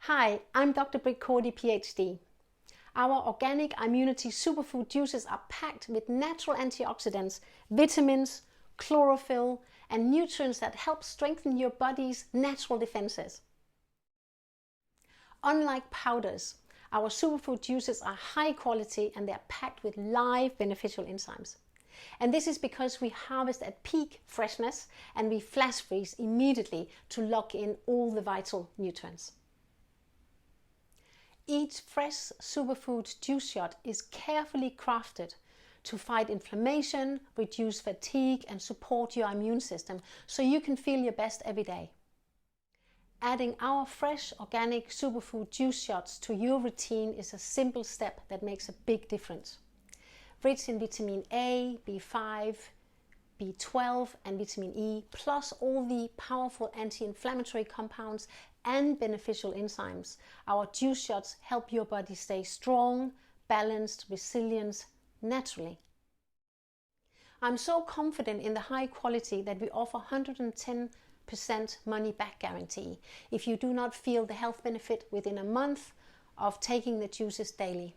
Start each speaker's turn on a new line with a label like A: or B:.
A: Hi, I'm Dr. Britt Cordy, PhD. Our organic immunity superfood juices are packed with natural antioxidants, vitamins, chlorophyll, and nutrients that help strengthen your body's natural defenses. Unlike powders, our superfood juices are high quality and they are packed with live beneficial enzymes. And this is because we harvest at peak freshness and we flash freeze immediately to lock in all the vital nutrients. Each fresh superfood juice shot is carefully crafted to fight inflammation, reduce fatigue and support your immune system so you can feel your best every day. Adding our fresh organic superfood juice shots to your routine is a simple step that makes a big difference. Rich in vitamin A, B5, B12 and vitamin E, plus all the powerful anti-inflammatory compounds and beneficial enzymes, our juice shots help your body stay strong, balanced, resilient, naturally. I'm so confident in the high quality that we offer 110% money back guarantee if you do not feel the health benefit within a month of taking the juices daily.